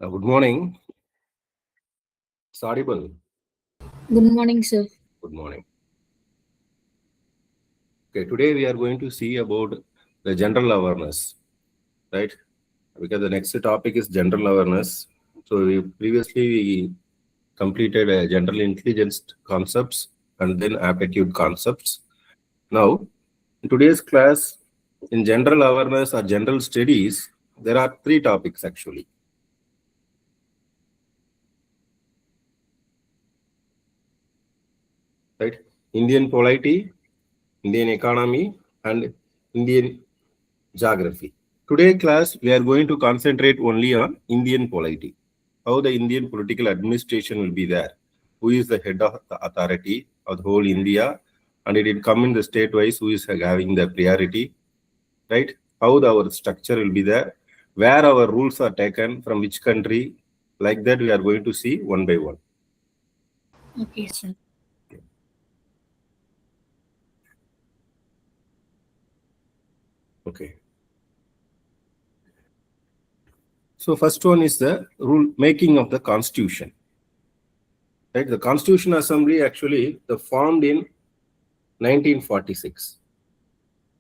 Good morning. It's audible. Good morning, sir. Good morning. Okay, today we are going to see about the general awareness, right? Because the next topic is general awareness. So we completed general intelligence concepts and then aptitude concepts. Now, in today's class, in general awareness or general studies, there are three topics actually. Right? Indian polity, Indian economy, and Indian geography. Today class, we are going to concentrate only on Indian polity. How the Indian political administration will be there. Who is the head of the authority of the whole India, and it will come in the state-wise who is having the priority, right? How our structure will be there, where our rules are taken, from which country, like that we are going to see one by one. Okay, sir. Okay. So first one is the rule making of the constitution. Right? The Constitution Assembly actually formed in 1946.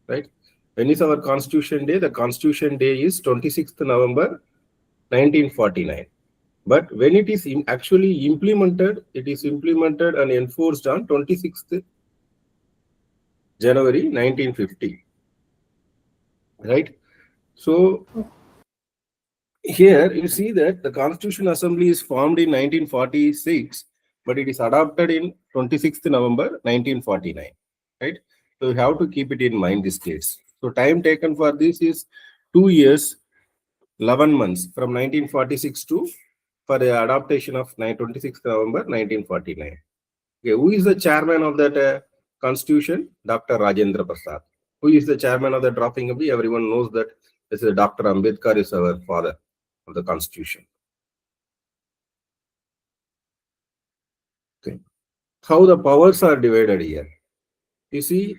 Right? When is our Constitution Day? The Constitution Day is 26th November 1949. But when it is actually implemented, it is implemented and enforced on 26th January 1950. Right? So here you see that the Constitution Assembly is formed in 1946, but it is adopted in 26th November 1949. Right? So you have to keep it in mind these dates. So time taken for this is 2 years, 11 months from 1946 to for the adaptation of 26th November 1949. Okay, who is the chairman of that constitution? Dr. Rajendra Prasad. Who is the chairman of the drafting committee? Everyone knows that this is Dr. Ambedkar is our father of the constitution. Okay. How the powers are divided here. You see,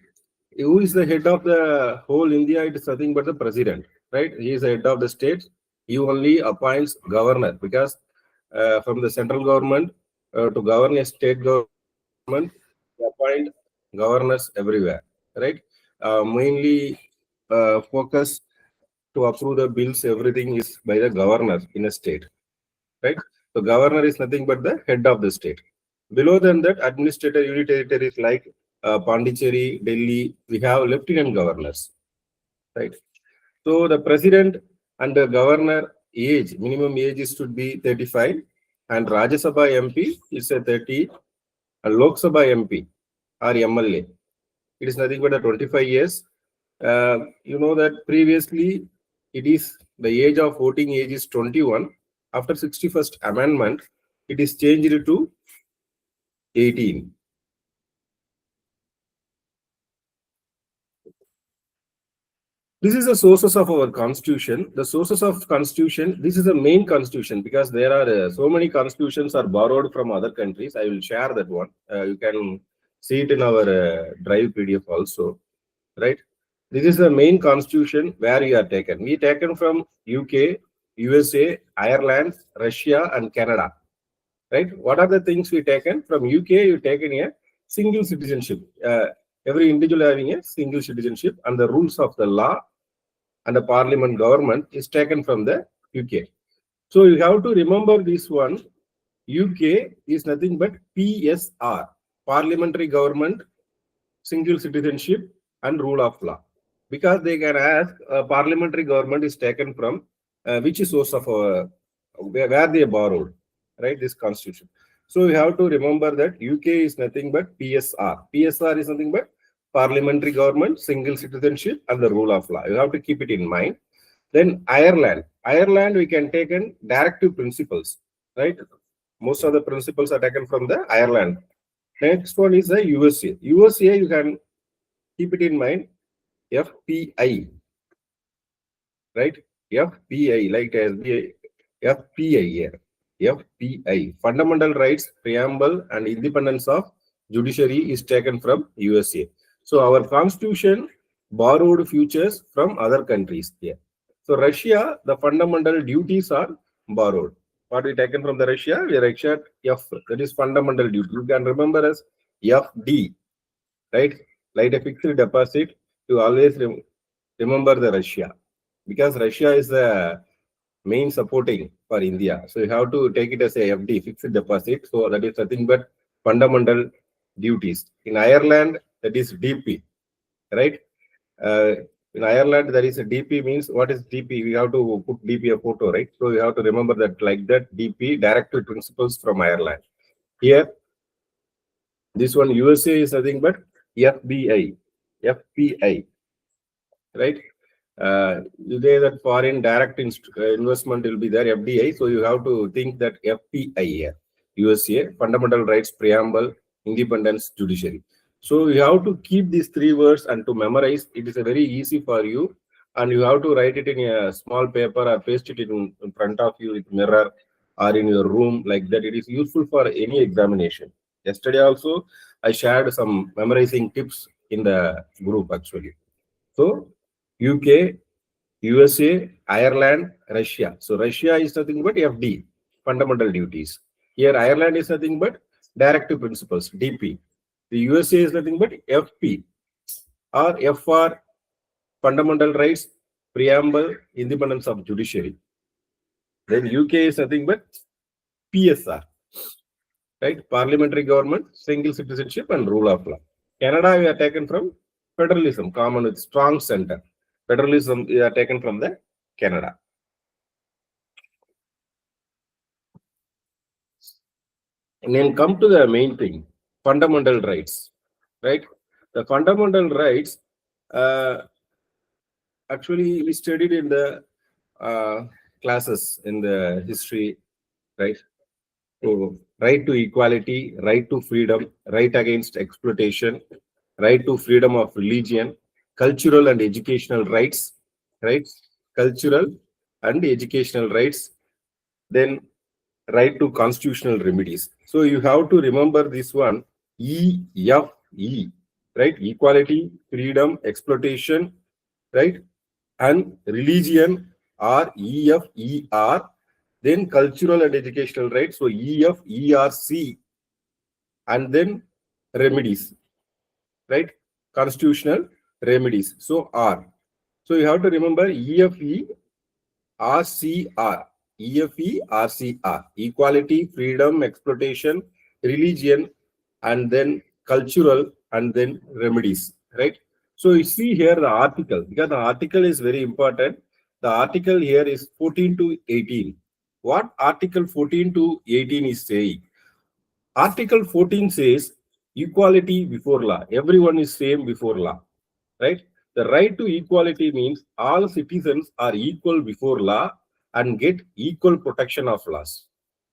who is the head of the whole India? It is nothing but the president, right? He is the head of the state. He only appoints governor because from the central government to govern a state government, they appoint governors everywhere, right? Mainly focus to approve the bills, everything is by the governor in a state, right? So governor is nothing but the head of the state. Below than that, administrative unit territories like Pondicherry, Delhi, we have lieutenant governors, right? So the president and the governor age, minimum age is should be 35, and Rajya Sabha MP is a 30, and Lok Sabha MP or MLA, it is nothing but a 25 years. You know that previously it is the age of voting age is 21. After 61st amendment, it is changed to 18. This is the sources of our constitution. The sources of constitution, this is the main constitution because there are so many constitutions are borrowed from other countries. I will share that one. You can see it in our drive PDF also, right? This is the main constitution where we are taken. We taken from UK, USA, Ireland, Russia, and Canada, right? What are the things we taken from UK? You taken a single citizenship. Every individual having a single citizenship, and the rules of the law and the parliament government is taken from the UK. So you have to remember this one. UK is nothing but PSR, parliamentary government, single citizenship, and rule of law. Because they can ask, parliamentary government is taken from which source of where they borrowed, right? This constitution. So we have to remember that UK is nothing but PSR. PSR is nothing but parliamentary government, single citizenship, and the rule of law. You have to keep it in mind. Then Ireland. Ireland, we can take in directive principles, right? Most of the principles are taken from the Ireland. Next one is the USA. USA, you can keep it in mind. FPI, right? FPI, like SBI, FPI here. FPI, Fundamental Rights Preamble and Independence of Judiciary is taken from USA. So our constitution borrowed features from other countries here. So Russia, the fundamental duties are borrowed. What we taken from the Russia? We Russia F. That is fundamental duty. You can remember as FD, right? Like a fixed deposit. You always remember the Russia, because Russia is the main supporting for India. So you have to take it as a FD, fixed deposit. So that is nothing but fundamental duties. In Ireland, that is DP, right? In Ireland, there is a DP means what is DP? We have to put DP a photo, right? So you have to remember that like that DP, directive principles from Ireland. Here, this one USA is nothing but FBI, FPI, right? You say that foreign direct investment will be there, FDI. So you have to think that FPI here, USA, Fundamental Rights Preamble, Independence Judiciary. So you have to keep these three words and to memorize. It is a very easy for you, and you have to write it in a small paper or paste it in front of you with mirror or in your room like that. It is useful for any examination. Yesterday also, I shared some memorizing tips in the group actually. So UK, USA, Ireland, Russia. So Russia is nothing but FD, fundamental duties. Here Ireland is nothing but directive principles, DP. The USA is nothing but FP or FR, fundamental rights, preamble, independence of judiciary. Then UK is nothing but PSR, right? Parliamentary government, single citizenship and rule of law. Canada we are taken from federalism, common with strong center. Federalism we are taken from the Canada. And then come to the main thing, fundamental rights, right? The fundamental rights, actually we studied in the classes in the history, right? So, right to equality, right to freedom, right against exploitation, right to freedom of religion, cultural and educational rights, right? Cultural and educational rights, then right to constitutional remedies. So you have to remember this one, EFE, right? Equality, freedom, exploitation, right? And religion are EFER, then cultural and educational rights, so EFERC, and then remedies, right? Constitutional remedies, so R. So you have to remember EFE, RCR, EFE, RCR, equality, freedom, exploitation, religion, and then cultural, and then remedies, right? So you see here the article, because the article is very important. The article here is 14 to 18. What article 14 to 18 is saying? Article 14 says equality before law. Everyone is same before law, right? The right to equality means all citizens are equal before law and get equal protection of laws,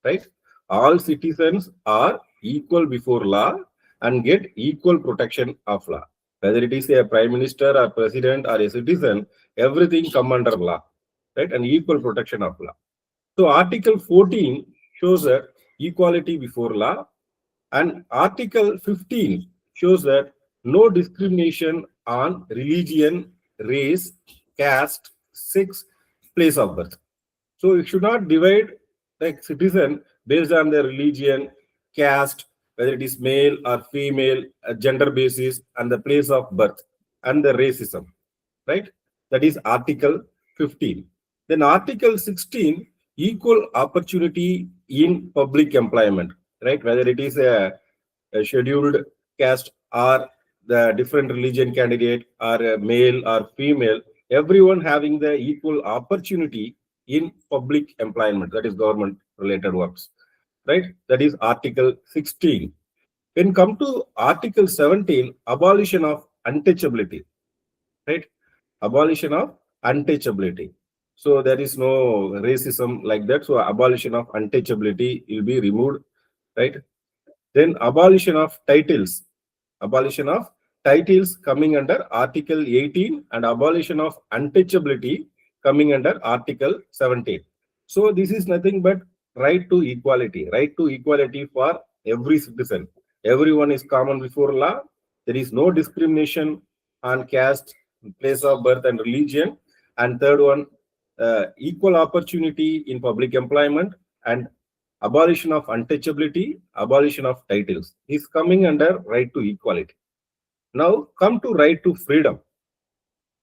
right? All citizens are equal before law and get equal protection of law. Whether it is a prime minister or president or a citizen, everything come under law, right? And equal protection of law. So Article 14 shows that equality before law, and Article 15 shows that no discrimination on religion, race, caste, sex, place of birth. So you should not divide the citizen based on their religion, caste, whether it is male or female, gender basis, and the place of birth, and the racism, right? That is Article 15. Then Article 16, equal opportunity in public employment, right? Whether it is a scheduled caste or the different religion candidate or a male or female, everyone having the equal opportunity in public employment, that is government related works, right? That is Article 16. When come to Article 17, abolition of untouchability, right? Abolition of untouchability. So there is no racism like that. So abolition of untouchability will be removed, right? Then abolition of titles. Abolition of titles coming under Article 18 and abolition of untouchability coming under Article 17. So this is nothing but right to equality for every citizen. Everyone is common before law. There is no discrimination on caste, place of birth and religion. And third one, equal opportunity in public employment. and abolition of untouchability, abolition of titles is coming under right to equality. Now come to right to freedom,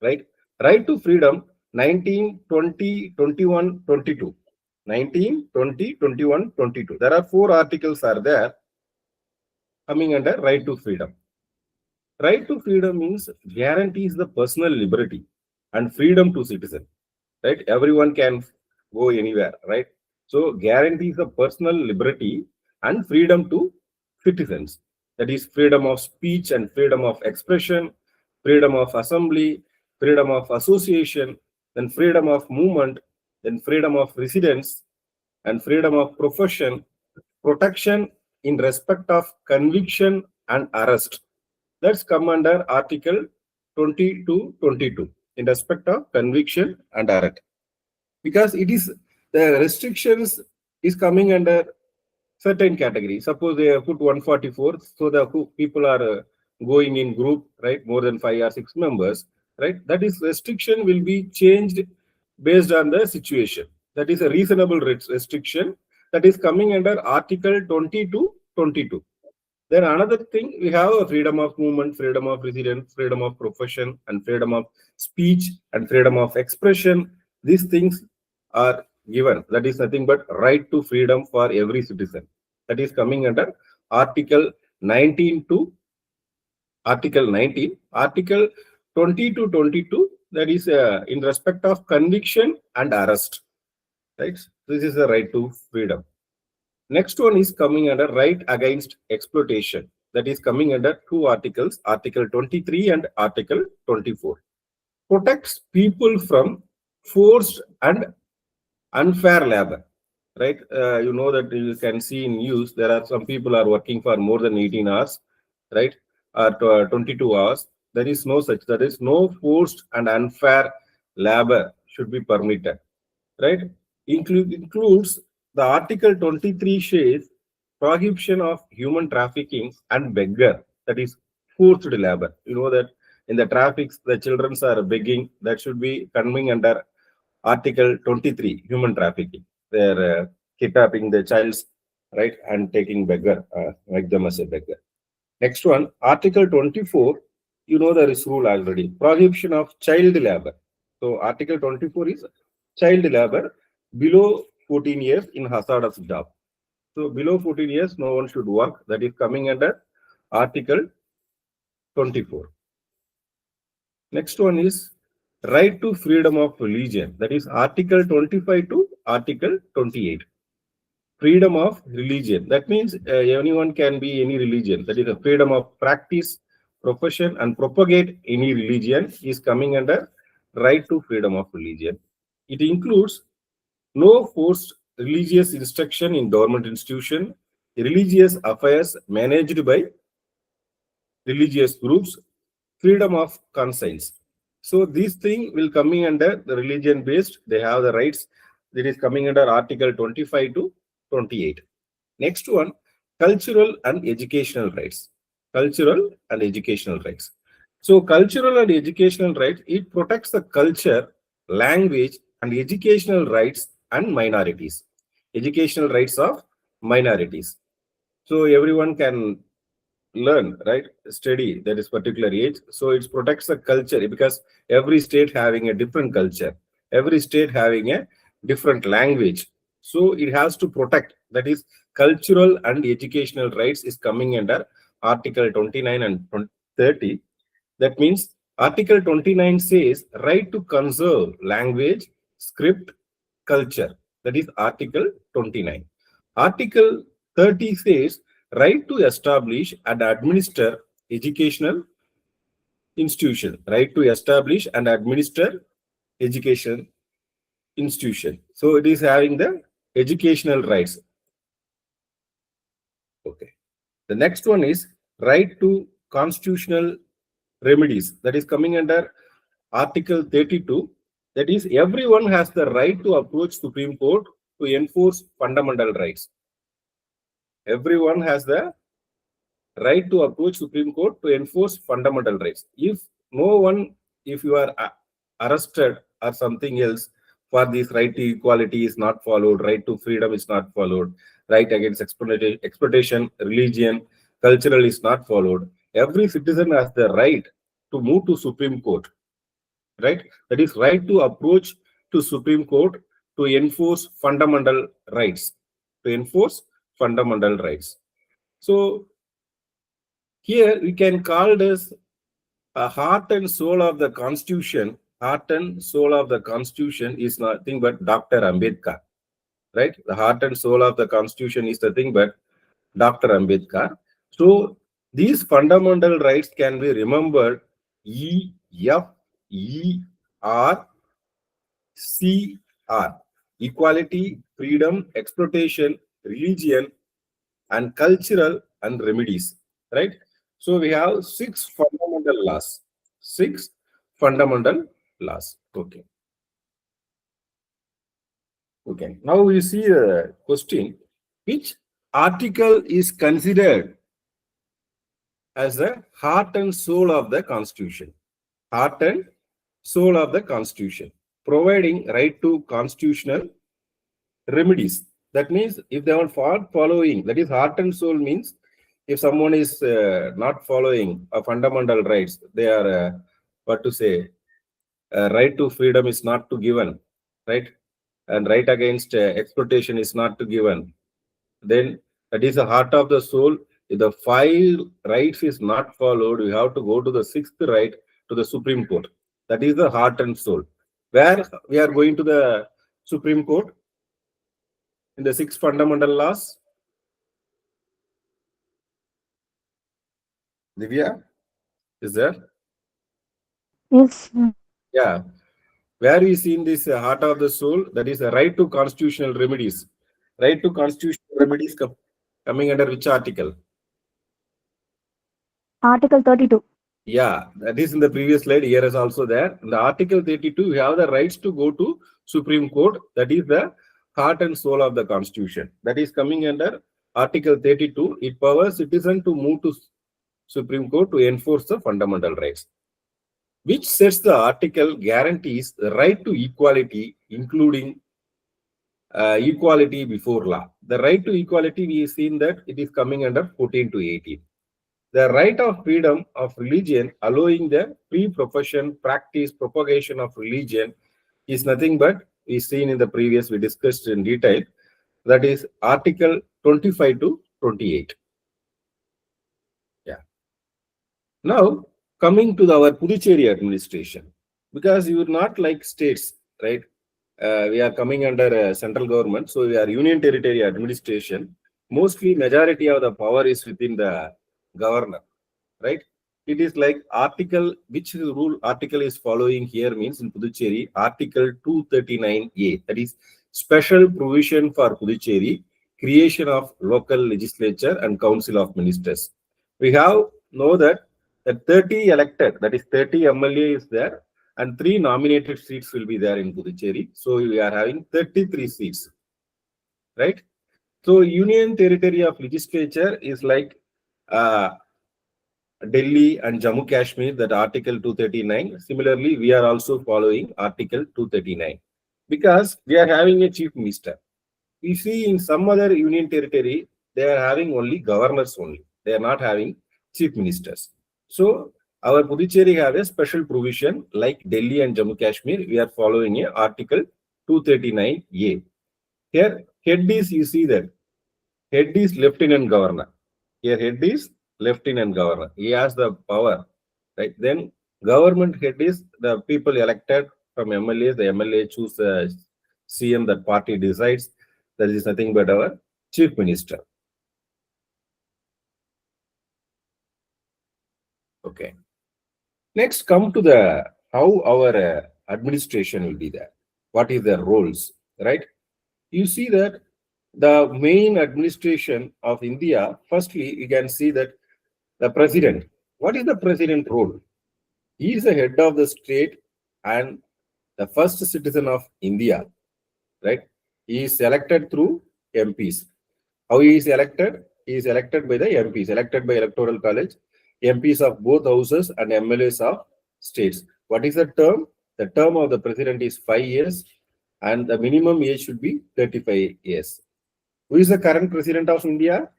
right? Right to freedom 19, 20, 21, 22. 19, 20, 21, 22. There are 4 articles are there coming under right to freedom. Right to freedom means guarantees the personal liberty and freedom to citizen, right? Everyone can go anywhere, right? So guarantees the personal liberty and freedom to citizens. That is freedom of speech and freedom of expression, freedom of assembly, freedom of association, then freedom of movement, then freedom of residence, and freedom of profession, protection in respect of conviction and arrest. That's come under Article 20 to 22 in respect of conviction and arrest. Because it is the restrictions is coming under certain category. Suppose they have put 144, so the people are going in group, right? More than 5 or 6 members, right? That is restriction will be changed based on the situation. That is a reasonable restriction that is coming under Article 20 to 22. Then another thing, we have a freedom of movement, freedom of residence, freedom of profession, and freedom of speech and freedom of expression. These things are given. That is nothing but right to freedom for every citizen. That is coming under Article 19 to Article 19. Article 20 to 22, that is in respect of conviction and arrest. Right? This is the right to freedom. Next one is coming under right against exploitation. That is coming under 2 articles, Article 23 and Article 24. Protects people from forced and unfair labor. Right? You know that you can see in news, there are some people are working for more than 18 hours, right? Or 22 hours. There is no such, there is no forced and unfair labor should be permitted, right? Includes the Article 23 says prohibition of human trafficking and beggar, that is forced labor. You know that in the traffics, the children are begging, that should be coming under Article 23, human trafficking. They're kidnapping the child, right, and taking beggar, make them as a beggar. Next one, Article 24, you know there is rule already, prohibition of child labor. So Article 24 is child labor below 14 years in hazardous job. So below 14 years, no one should work. That is coming under Article 24. Next one is right to freedom of religion. That is Article 25 to Article 28. Freedom of religion. That means anyone can be any religion. That is the freedom of practice, profession, and propagate any religion is coming under right to freedom of religion. It includes no forced religious instruction in government institution, religious affairs managed by religious groups, freedom of conscience. So these things will coming under the religion based. They have the rights. That is coming under Article 25 to 28. Next one, cultural and educational rights. Cultural and educational rights. So cultural and educational rights, it protects the culture, language, and educational rights and minorities. Educational rights of minorities. So everyone can learn, right? Study that is particular age. So it protects the culture because every state having a different culture, every state having a different language. So it has to protect, that is cultural and educational rights is coming under Article 29 and 30. That means Article 29 says right to conserve language, script, culture. That is Article 29. Article 30 says right to establish and administer educational institution. Right to establish and administer education institution. So it is having the educational rights. Okay. The next one is right to constitutional remedies. That is coming under Article 32. That is, everyone has the right to approach Supreme Court to enforce fundamental rights. Everyone has the right to approach Supreme Court to enforce fundamental rights. If no one, if you are arrested or something else, for this right to equality is not followed, right to freedom is not followed, right against exploitation, religion, cultural is not followed. Every citizen has the right to move to Supreme Court, right? That is right to approach to Supreme Court to enforce fundamental rights, to enforce fundamental rights. So here we can call this a heart and soul of the Constitution. Heart and soul of the Constitution is nothing but Dr. Ambedkar, right? The heart and soul of the Constitution is nothing but Dr. Ambedkar. So these fundamental rights can be remembered E, F, E, R, C, R. Equality, freedom, exploitation, religion, and cultural and remedies, right? So we have 6 fundamental laws. 6 fundamental laws. Okay. Okay. Now we see a question. Which article is considered as the heart and soul of the Constitution? Heart and soul of the Constitution. Providing right to constitutional remedies. That means if they are following, that is heart and soul means if someone is not following a fundamental rights, they are what to say, right to freedom is not to given, right, and right against exploitation is not to given. Then that is the heart of the soul. If the 5 rights is not followed, we have to go to the 6th right, to the Supreme Court. That is the heart and soul. Where we are going to the Supreme Court in the 6 fundamental laws. Divya, is there? Yes. Yeah. Where we see in this heart of the soul, that is the right to constitutional remedies. Right to constitutional remedies coming under which article? Article 32. Yeah, that is in the previous slide. Here is also there. In the Article 32, we have the rights to go to Supreme Court. That is the heart and soul of the Constitution. That is coming under Article 32. It powers citizen to move to Supreme Court to enforce the fundamental rights. Which sets the article guarantees the right to equality, including equality before law. The right to equality, we have seen that it is coming under 14 to 18. The right of freedom of religion, allowing the free profession, practice, propagation of religion, is nothing but we seen in the previous, we discussed in detail. That is Article 25 to 28. Yeah. Now, coming to our Puducherry administration, because you are not like states, right? We are coming under central government, so we are union territory administration. Mostly, majority of the power is within the governor, right? It is like article, which rule article is following here means in Puducherry, Article 239A, that is special provision for Puducherry, creation of local legislature and council of ministers. We have know that the 30 elected, that is 30 MLA is there, and 3 nominated seats will be there in Puducherry. So we are having 33 seats, right? So union territory of legislature is like Delhi and Jammu Kashmir, that Article 239. Similarly, we are also following Article 239 because we are having a chief minister. We see in some other union territory, they are having only governors only. They are not having chief ministers. So our Puducherry have a special provision like Delhi and Jammu Kashmir. We are following a Article 239A. Here, head is, you see that head is lieutenant governor. Here, head is lieutenant governor. He has the power, right? Then government head is the people elected from MLAs. The MLA choose the CM, that party decides. That is nothing but our chief minister. Okay. Next, come to the how our administration will be there. What is their roles, right? You see that the main administration of India, firstly, you can see that the president. What is the president role? He is the head of the state and the first citizen of India, right? He is elected through MPs. How he is elected? He is elected by the MPs, elected by Electoral College, MPs of both houses and MLAs of states. What is the term? The term of the president is 5 years. and the minimum age should be 35 years. Who is the current president of India?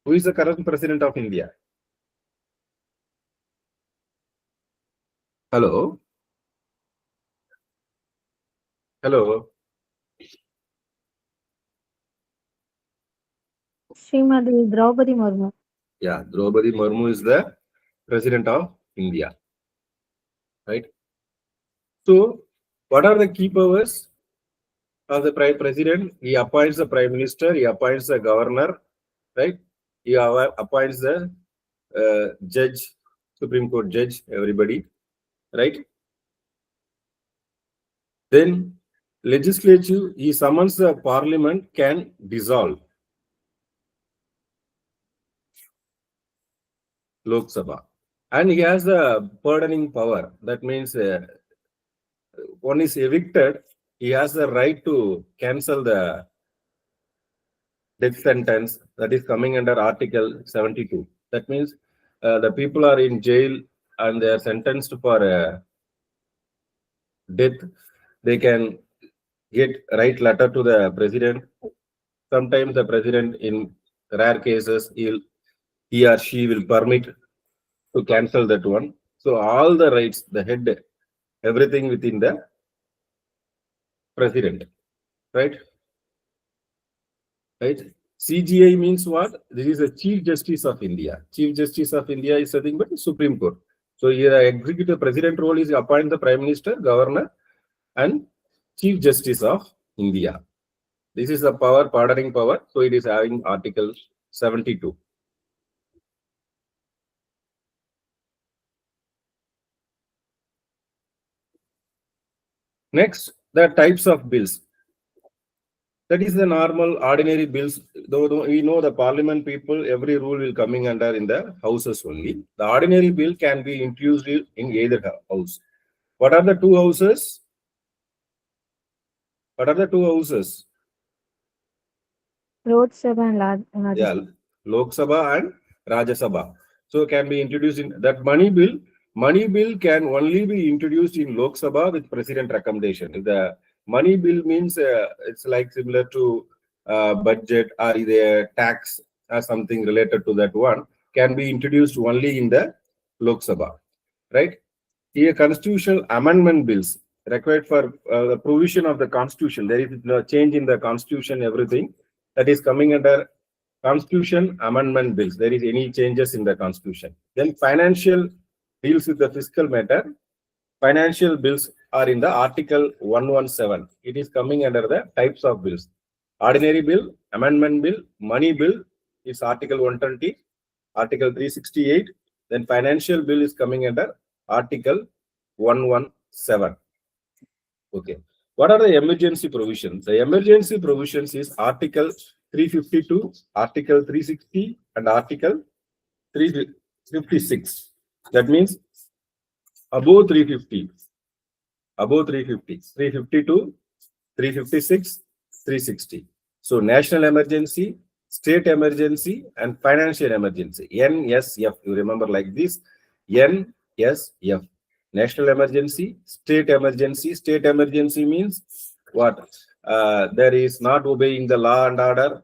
Who is the current president of India? Hello? Hello? Srimati Draupadi Murmu. Yeah, Draupadi Murmu is the president of India. Right? So, what are the key powers of the prime president? He appoints the prime minister, he appoints the governor, right? He appoints the judge, Supreme Court judge, everybody, right? Then legislature, he summons the parliament, can dissolve Lok Sabha. And he has the pardoning power. That means one is evicted, he has the right to cancel the death sentence that is coming under Article 72. That means the people are in jail and they are sentenced for death. They can write letter to the president. Sometimes the president, in rare cases, he or she will permit to cancel that one. So all the rights, the head, everything within the president, right? Right? CGI means what? This is the Chief Justice of India. Chief Justice of India is nothing but the Supreme Court. So here the executive president role is appoint the Prime Minister, Governor, and Chief Justice of India. This is the power, pardoning power. So it is having Article 72. Next, the types of bills. That is the normal ordinary bills. Though we know the parliament people, every rule will coming under in the houses only. The ordinary bill can be introduced in either house. What are the two houses? What are the two houses? Lok Sabha and Rajya Yeah, Sabha. Lok Sabha and Rajya Sabha. So can be introduced in that money bill. Money bill can only be introduced in Lok Sabha with president recommendation. If the money bill means it's like similar to budget or the tax or something related to that one, can be introduced only in the Lok Sabha, right? Here, constitutional amendment bills required for the provision of the constitution. There is no change in the constitution, everything that is coming under constitution amendment bills. There is any changes in the constitution. Then financial deals with the fiscal matter. Financial bills are in the Article 117. It is coming under the types of bills. Ordinary bill, amendment bill, money bill is Article 120, Article 368. Then financial bill is coming under Article 117. Okay. What are the emergency provisions? The emergency provisions is Article 352, Article 360, and Article 356. That means above 350, 352, 356, 360. So national emergency, state emergency, and financial emergency. NSF. You remember like this. NSF. National emergency, state emergency. State emergency means what? There is not obeying the law and order,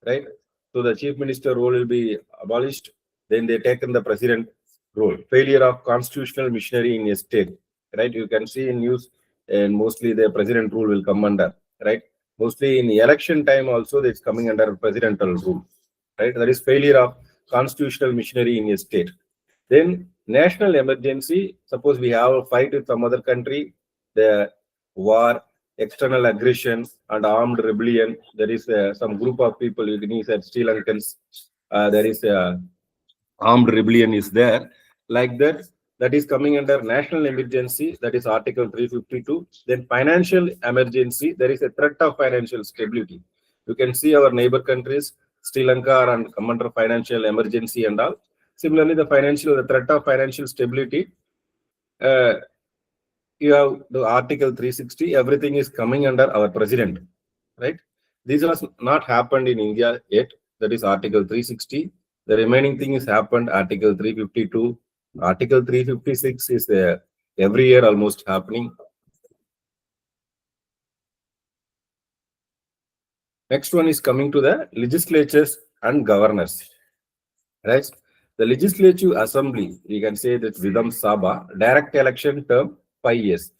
right? So the chief minister role will be abolished. Then they taken the president role. Failure of constitutional machinery in a state, right? You can see in news, and mostly the president rule will come under, right? Mostly in the election time also, it's coming under presidential rule, right? That is failure of constitutional machinery in a state. Then national emergency, suppose we have a fight with some other country, the war, external aggression, and armed rebellion. There is some group of people, Vietnamese and Sri Lankans, there is armed rebellion is there. Like that, that is coming under national emergency, that is Article 352. Then financial emergency, there is a threat of financial stability. You can see our neighbor countries, Sri Lanka, are come under financial emergency and all. Similarly, the threat of financial stability, you have the Article 360, everything is coming under our president, right? This has not happened in India yet. That is Article 360. The remaining thing is happened, Article 352. Article 356 is every year almost happening. Next one is coming to the legislatures and governors. Right? The Legislative Assembly, we can say that Vidham Sabha, direct election term 5 years.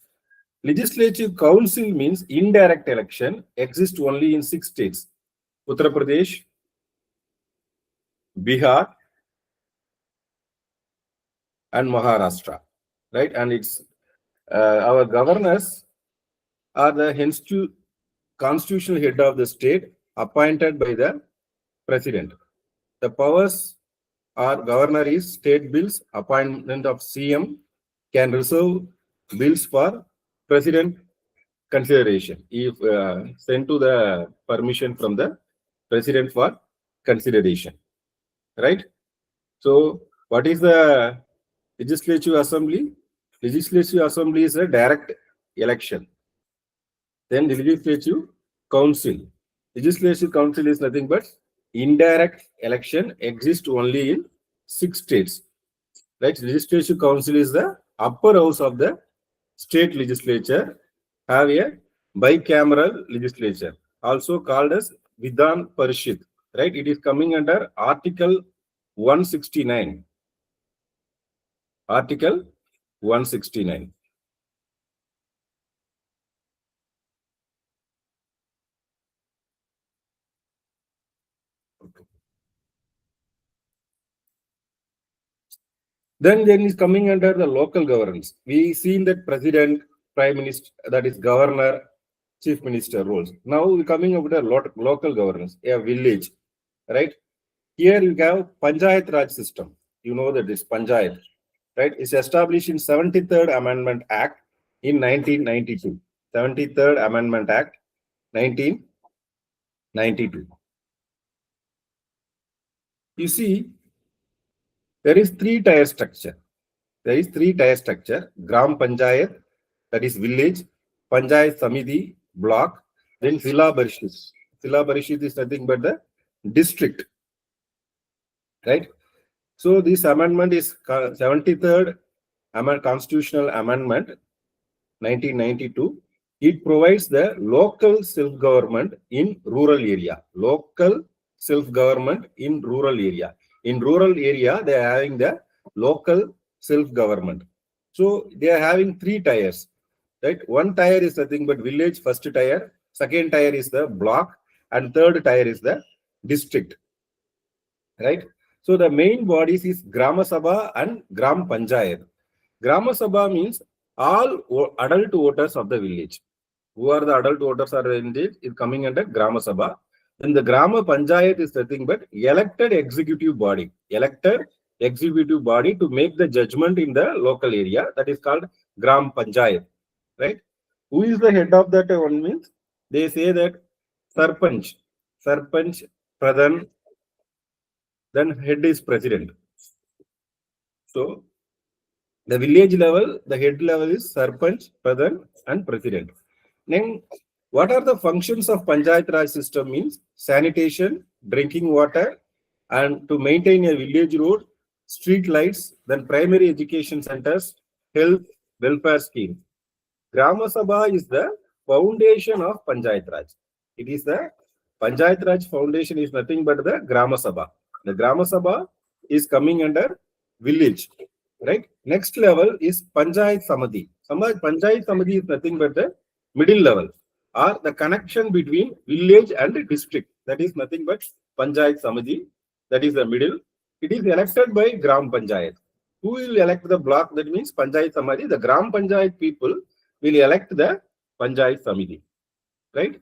Legislative Council means indirect election, exists only in 6 states. Uttar Pradesh, Bihar, and Maharashtra. Right? And it's our governors are the constitutional head of the state appointed by the president. The powers are governor is state bills, appointment of CM, can reserve bills for president consideration if sent to the permission from the president for consideration. Right? So what is the Legislative Assembly? Legislative Assembly is a direct election. Then the Legislative Council. Legislative Council is nothing but indirect election, exists only in 6 states. Right? Legislative Council is the upper house of the state legislature, have a bicameral legislature, also called as Vidhan Parishad. Right? It is coming under Article 169. Article 169. Then is coming under the local governance. We seen that president, prime minister, that is governor, chief minister roles. Now we coming up with a local governance, a village, right? Here you have Panchayat Raj system. You know that this Panchayat, right? It's established in 73rd Amendment Act in 1992. 73rd Amendment Act, 1992. You see, there is 3-tier structure. There is 3-tier structure. Gram Panchayat, that is village, Panchayat Samiti, block, then Zilla Parishad. Zilla Parishad is nothing but the district. Right? So this amendment is 73rd Constitutional Amendment, 1992. It provides the local self-government in rural area. Local self-government in rural area. In rural area, they are having the local self-government. So they are having 3 tiers. Right? 1 tier is nothing but village, first tier. Second tier is the block, and third tier is the district. Right? So the main bodies is Grama Sabha and Gram Panchayat. Grama Sabha means all adult voters of the village. Who are the adult voters are in this is coming under Grama Sabha. Then the Grama Panchayat is nothing but elected executive body. Elected executive body to make the judgment in the local area. That is called Gram Panchayat. Right? Who is the head of that one means? They say that Sarpanch, Pradhan, then head is president. So the village level, the head level is Sarpanch, Pradhan, and president. Then what are the functions of Panchayat Raj system means? Sanitation, drinking water, and to maintain a village road, street lights, then primary education centers, health, welfare scheme. Grama Sabha is the foundation of Panchayat Raj. It is the Panchayat Raj foundation is nothing but the Grama Sabha. The Grama Sabha is coming under village. Right? Next level is Panchayat Samiti. Panchayat Samiti is nothing but the middle level, or the connection between village and district. That is nothing but Panchayat Samiti. That is the middle. It is elected by Gram Panchayat. Who will elect the block? That means Panchayat Samiti. The Gram Panchayat people will elect the Panchayat Samiti. Right?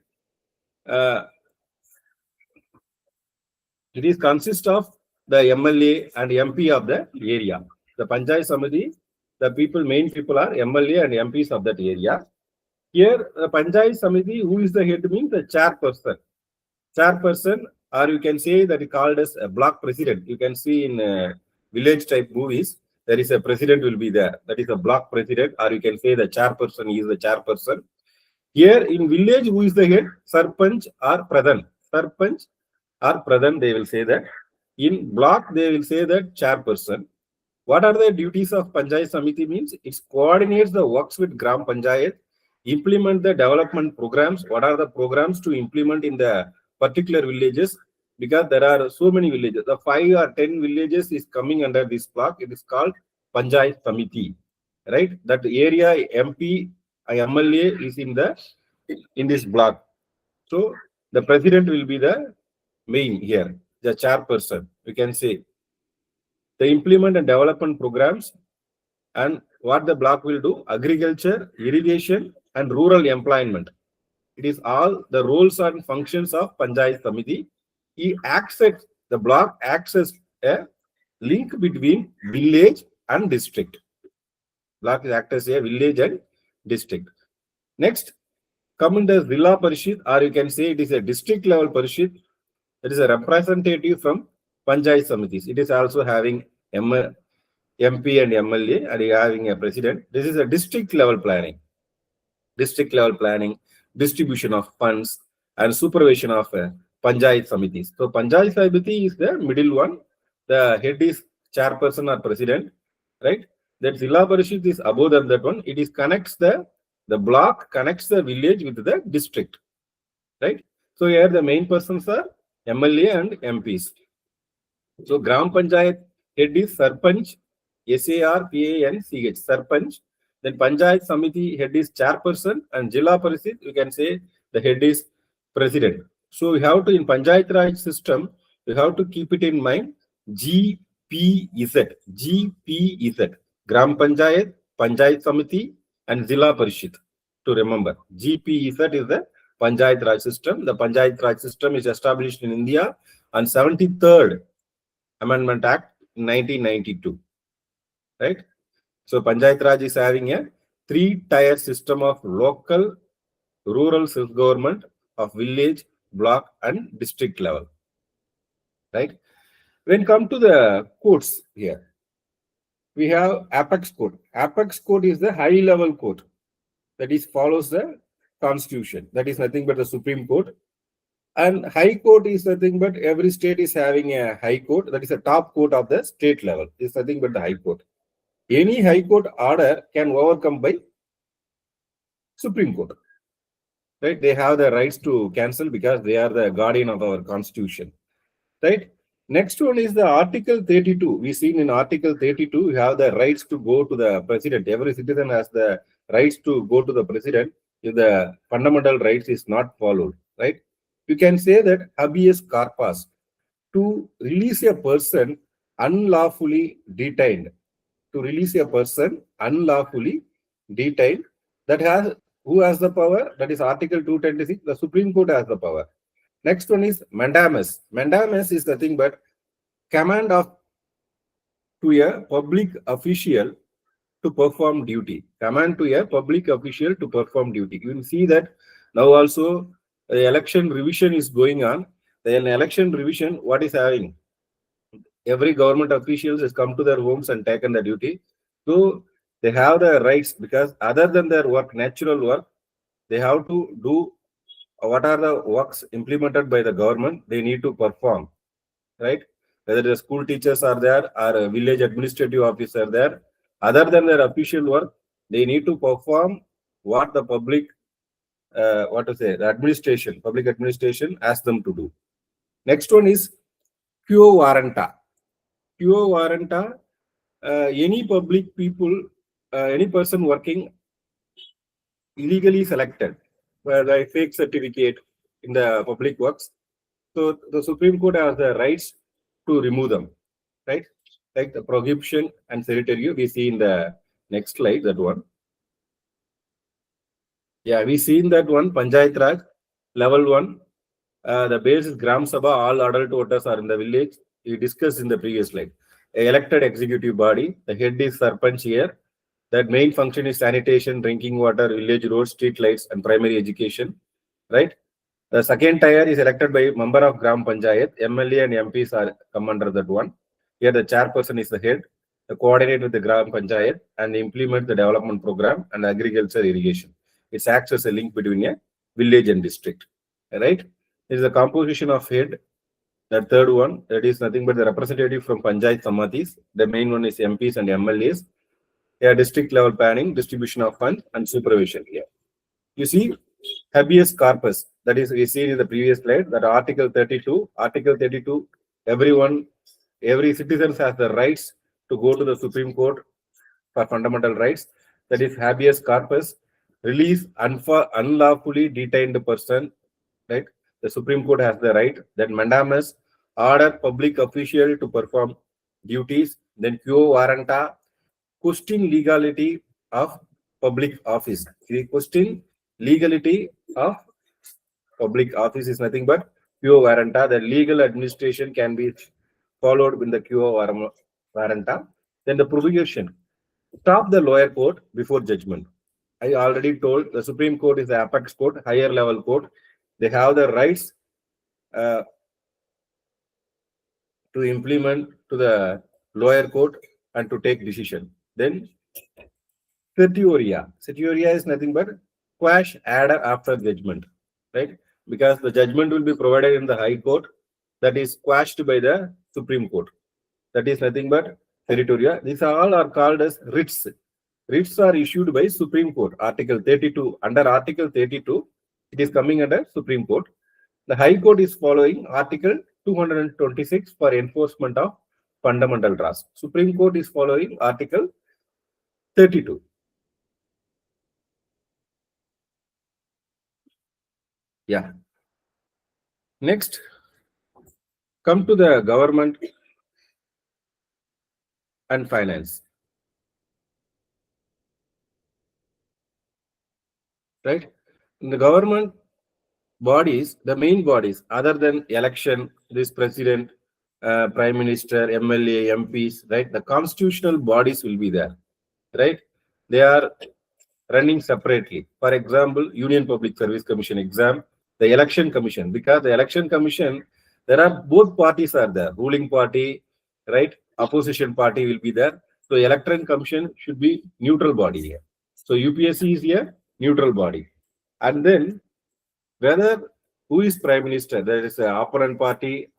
It is consist of the MLA and MP of the area. The Panchayat Samiti, the main people are MLA and MPs of that area. Here, the Panchayat Samiti, who is the head means the chairperson. Chairperson, or you can say that is called as a block president. You can see in village type movies, there is a president will be there. That is a block president, or you can say the chairperson is the chairperson. Here in village, who is the head? Sarpanch or Pradhan. Sarpanch or Pradhan, they will say that. In block, they will say that chairperson. What are the duties of Panchayat Samiti means? It coordinates the works with Gram Panchayat, implement the development programs. What are the programs to implement in the particular villages? Because there are so many villages. The 5 or 10 villages is coming under this block. It is called Panchayat Samiti, right? That area MP, MLA is in this block. So the president will be the main here, the chairperson. We can say the implement and development programs, and what the block will do: agriculture, irrigation, and rural employment. It is all the roles and functions of Panchayat Samiti. The block acts as a link between village and district. Block acts as a village and district. Next, coming to Zilla Parishad, or you can say it is a district level Parishad. It is a representative from Panchayat Samitis. It is also having MP and MLA, and having a president. This is a district level planning. District level planning, distribution of funds, and supervision of Panchayat Samitis. So Panchayat Samiti is the middle one. The head is chairperson or president, right? That Zilla Parishad is above that one. It is connects the block connects the village with the district, right? So here the main persons are MLA and MPs. So Gram Panchayat head is Sarpanch, SARPANCH, Sarpanch. Then Panchayat Samiti head is chairperson, and Zilla Parishad, you can say the head is president. So we have to, in Panchayat Raj system, we have to keep it in mind, GPZ, Gram Panchayat, Panchayat Samiti, and Zilla Parishad. To remember, GPZ is the Panchayat Raj system. The Panchayat Raj system is established in India on 73rd Amendment Act 1992, right? So Panchayat Raj is having a 3-tier system of local, rural self-government, of village, block, and district level, right? When come to the courts here, we have Apex Court. Apex Court is the high-level court that is follows the constitution. That is nothing but the Supreme Court. And High Court is nothing but every state is having a High Court. That is the top court of the state level. It's nothing but the High Court. Any High Court order can overcome by Supreme Court, right? They have the rights to cancel because they are the guardian of our constitution, right? Next one is the Article 32. We seen in Article 32, we have the rights to go to the president. Every citizen has the rights to go to the president if the fundamental rights is not followed, right? You can say that habeas corpus, to release a person unlawfully detained, that who has the power? That is Article 226. The Supreme Court has the power. Next one is mandamus. Mandamus is nothing but command to a public official to perform duty. Command to a public official to perform duty. You will see that now also the election revision is going on. The election revision, what is having? Every government officials has come to their homes and taken the duty. So they have the rights, because other than their work, natural work, they have to do what are the works implemented by the government, they need to perform, right? Whether the school teachers are there or a village administrative officer there, other than their official work, they need to perform what the public, the public administration asks them to do. Next one is quo warranto. Quo warranto, any public people, any person working illegally selected, where the fake certificate in the public works. So the Supreme Court has the rights to remove them, right? Like the prohibition and sanitary, we see in the next slide, that one. Yeah, we see in that one, Panchayat Raj, level 1. The base is Gram Sabha, all adult voters are in the village. We discussed in the previous slide. A elected executive body, the head is Sarpanch here. That main function is sanitation, drinking water, village roads, street lights, and primary education, right? The second tier is elected by member of Gram Panchayat. MLA and MPs are come under that one. Here the chairperson is the head, the coordinate with the Gram Panchayat and implement the development program and agriculture irrigation. It acts as a link between a village and district, right? There is a composition of head. The third one, that is nothing but the representative from Panchayat Samatis. The main one is MPs and MLAs. District level planning, distribution of funds, and supervision here. You see, habeas corpus, that is, we see in the previous slide, that Article 32, every citizen has the rights to go to the Supreme Court for fundamental rights. That is habeas corpus, release unlawfully detained person, right? The Supreme Court has the right. Then mandamus, order public official to perform duties. Then quo warranta, question legality of public office. The question legality of public office is nothing but quo warranta. The legal administration can be followed in the quo warranta. Then the provision, stop the lower court before judgment. I already told the Supreme Court is the apex court, higher level court. They have the rights to implement to the lower court and to take decision. Then certioria. Certioria is nothing but quash adder after judgment, right? Because the judgment will be provided in the High Court, that is quashed by the Supreme Court. That is nothing but certioria. These all are called as writs. Writs are issued by Supreme Court. Article 32. Under Article 32, it is coming under Supreme Court. The High Court is following Article 226 for enforcement of fundamental rights. Supreme Court is following Article 32. Yeah. Next, come to the government and finance. Right? In the government bodies, the main bodies, other than election, this president, prime minister, MLA, MPs, right? The constitutional bodies will be there, right? They are running separately. For example, Union Public Service Commission exam, the election commission, because the election commission, there are both parties are there, ruling party, right? Opposition party will be there. So election commission should be neutral body here. So UPSC is here, neutral body. And then whether who is prime minister, there is an opponent party,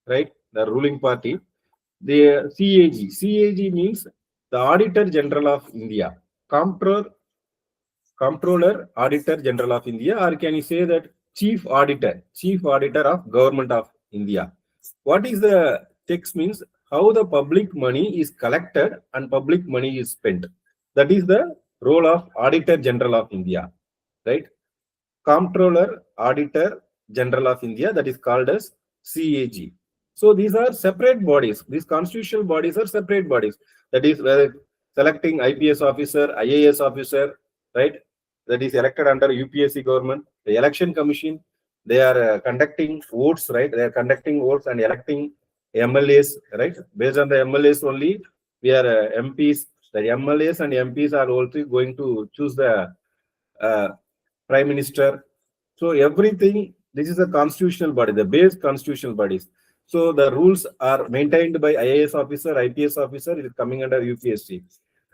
right? The ruling party. The CAG. CAG means the Auditor General of India. Comptroller, Auditor General of India, or can you say that Chief Auditor of Government of India. What is the text means? How the public money is collected and public money is spent. That is the role of Auditor General of India, right? Comptroller, Auditor General of India, that is called as CAG. So these are separate bodies. These constitutional bodies are separate bodies. That is selecting IPS officer, IAS officer, right? That is elected under UPSC government. The election commission, they are conducting votes, right? They are conducting votes and electing MLAs, right? Based on the MLAs only, we are MPs. The MLAs and MPs are also going to choose the prime minister. So everything, this is a constitutional body, the base constitutional bodies. So the rules are maintained by IAS officer, IPS officer, it is coming under UPSC,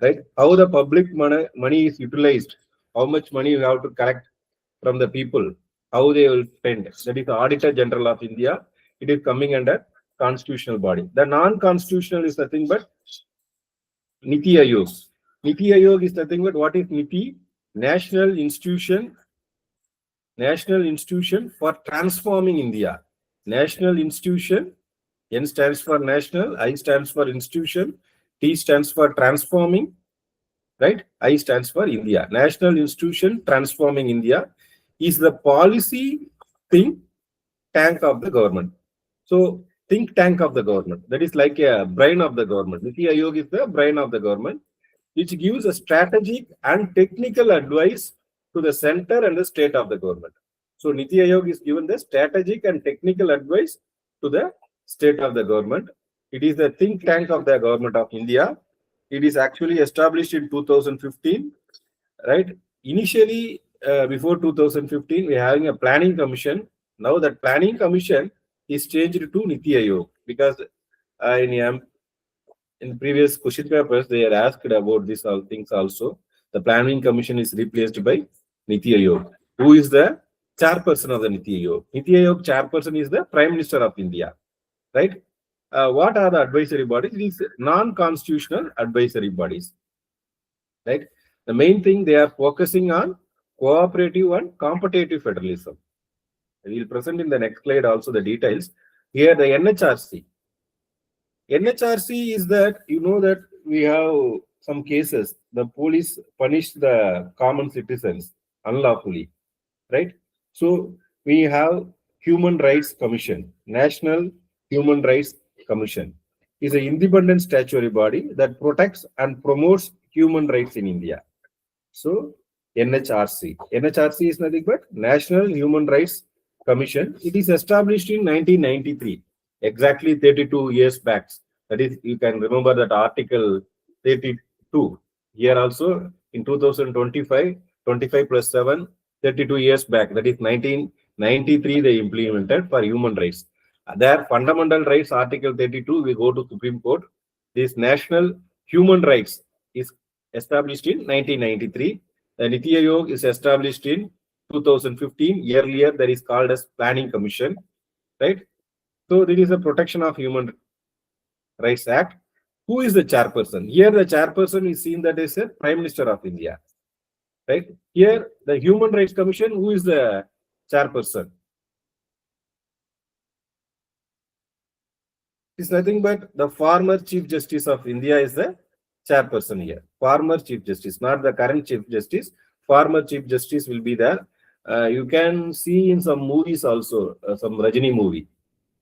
right? How the public money is utilized, how much money you have to collect from the people, how they will spend. That is the Auditor General of India. It is coming under constitutional body. The non-constitutional is nothing but Niti Aayog. Niti Aayog is nothing but what is Niti? National Institution for Transforming India. National institution, N stands for national, I stands for institution, T stands for transforming, right? I stands for India. National Institution Transforming India is the policy think tank of the government. So think tank of the government, that is like a brain of the government. Niti Aayog is the brain of the government, which gives a strategic and technical advice to the center and the state of the government. So Niti Aayog is given the strategic and technical advice to the state of the government. It is the think tank of the government of India. It is actually established in 2015, right? Initially, before 2015, we are having a planning commission. Now that planning commission is changed to Niti Aayog because in previous question papers, they are asked about these all things also. The planning commission is replaced by Niti Aayog. Who is the chairperson of the Niti Aayog? Niti Aayog chairperson is the Prime Minister of India. right? What are the advisory bodies? These non-constitutional advisory bodies, right? The main thing they are focusing on cooperative and competitive federalism. We will present in the next slide also the details. Here the NHRC. NHRC is that, you know, that we have some cases, the police punish the common citizens unlawfully, right? So we have Human Rights Commission, National Human Rights Commission is an independent statutory body that protects and promotes human rights in India. So NHRC. NHRC is nothing but National Human Rights Commission. It is established in 1993, exactly 32 years back. That is, you can remember that Article 32. Here also in 2025, 25 plus 7, 32 years back. That is 1993 they implemented for human rights. Their fundamental rights, Article 32, we go to Supreme Court. This National Human Rights is established in 1993. The Niti Aayog is established in 2015. Earlier, that is called as Planning Commission, right? So there is a Protection of Human Rights Act. Who is the chairperson? Here, the chairperson is seen that is a Prime Minister of India, right? Here, the Human Rights Commission, who is the chairperson? It's nothing but the former Chief Justice of India is the chairperson here. Former Chief Justice, not the current Chief Justice. Former Chief Justice will be there. You can see in some movies also, some Rajini movie.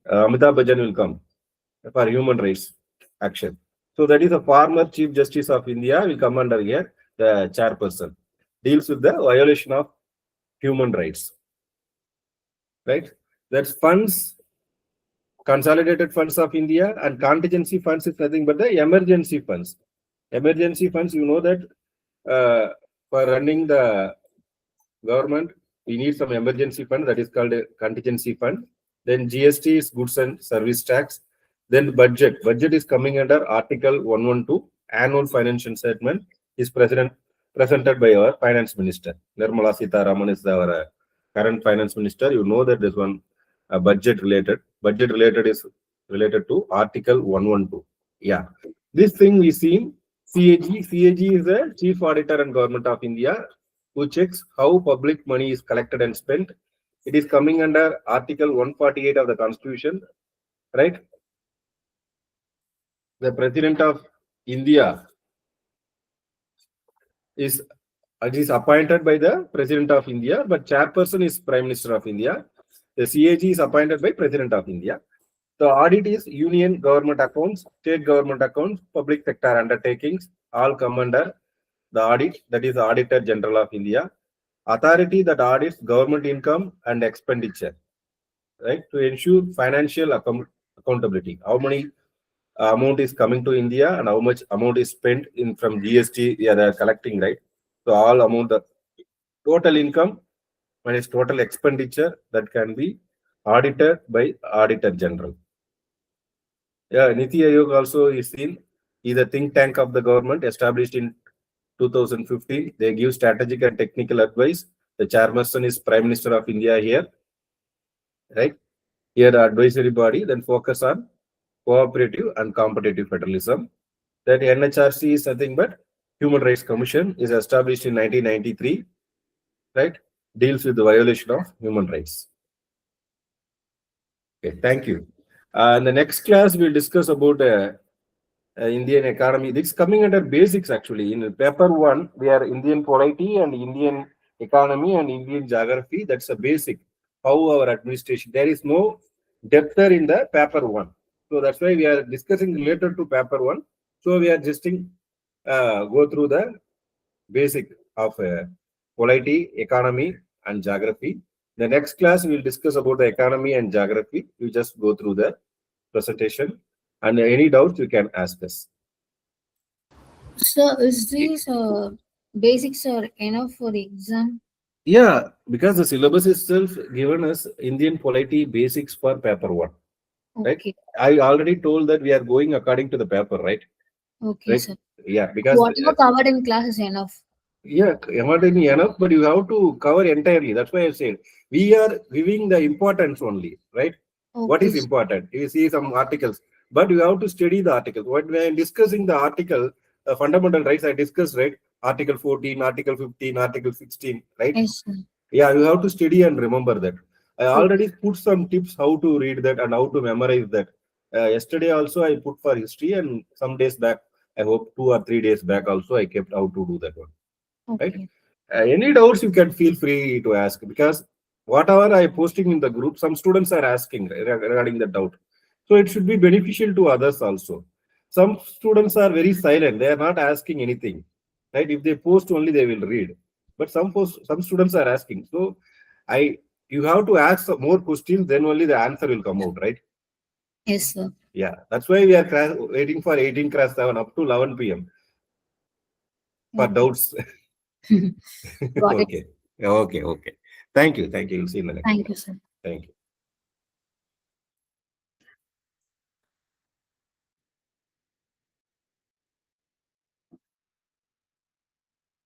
Amitabh Bachchan will come for human rights action. So that is the former Chief Justice of India will come under here, the chairperson. Deals with the violation of human rights. Right? That's funds, consolidated funds of India, and contingency funds is nothing but the emergency funds. Emergency funds, you know that for running the government, we need some emergency fund that is called a contingency fund. Then GST is goods and service tax. Then budget. Budget is coming under Article 112. Annual financial statement is presented by our finance minister. Nirmala Sitharaman is our current finance minister. You know that this one budget related. Budget related is related to Article 112. Yeah. This thing we see. CAG. CAG is the Chief Auditor and Government of India who checks how public money is collected and spent. It is coming under Article 148 of the Constitution, right? The President of India is appointed by the President of India, but chairperson is Prime Minister of India. The CAG is appointed by President of India. The audit is union government accounts, state government accounts, public sector undertakings, all come under the audit, that is the Auditor General of India. Authority that audits government income and expenditure, right, to ensure financial accountability. How many amount is coming to India and how much amount is spent in from GST, yeah, they are collecting, right? So all amount, the total income minus total expenditure that can be audited by Auditor General. Yeah, Niti Aayog also is seen, is a think tank of the government established in 2015. They give strategic and technical advice. The chairperson is Prime Minister of India here, right? Here the advisory body then focus on cooperative and competitive federalism. That NHRC is nothing but Human Rights Commission is established in 1993, right? Deals with the violation of human rights. Okay, thank you. In the next class, we'll discuss about Indian economy. This is coming under basics actually. In paper 1, we are Indian polity and Indian economy and Indian geography. That's a basic. How our administration. There is no depth in the paper 1. So that's why we are discussing related to paper 1. So we are just go through the basic of polity, economy and geography. The next class we will discuss about the economy and geography. You just go through the presentation and any doubts you can ask us. So is these basics are enough for the exam? Yeah, because the syllabus itself given us Indian polity basics for paper 1. Right? Okay. I already told that we are going according to the paper, right? Okay, Right? sir. Yeah, because Whatever covered in class is enough. yeah, not only enough, but you have to cover entirely. That's why I said we are giving the importance only, right? What is Okay. important? You see some articles, but you have to study the article. When I am discussing the article, fundamental rights, I discussed, right? Article 14, Article 15, Article 16, right? Yes, sir. Yeah, you have to study and remember that. I Okay. already put some tips how to read that and how to memorize that. Yesterday also I put for history, and some days back, I hope 2 or 3 days back also I kept how to do that one. Right? Okay. Any doubts you can feel free to ask, because whatever I posting in the group, some students are asking regarding the doubt. So it should be beneficial to others also. Some students are very silent; they are not asking anything. Right? If they post only, they will read. But some students are asking. So you have to ask some more questions, then only the answer will come out. Right? Yes, sir. Yeah. That's why we are waiting for 18/7 up to 11 p.m. for Okay. doubts. Got it. Okay. Okay. Okay. Thank you. Thank you. We'll see you in the next Thank one. you, sir. Thank you.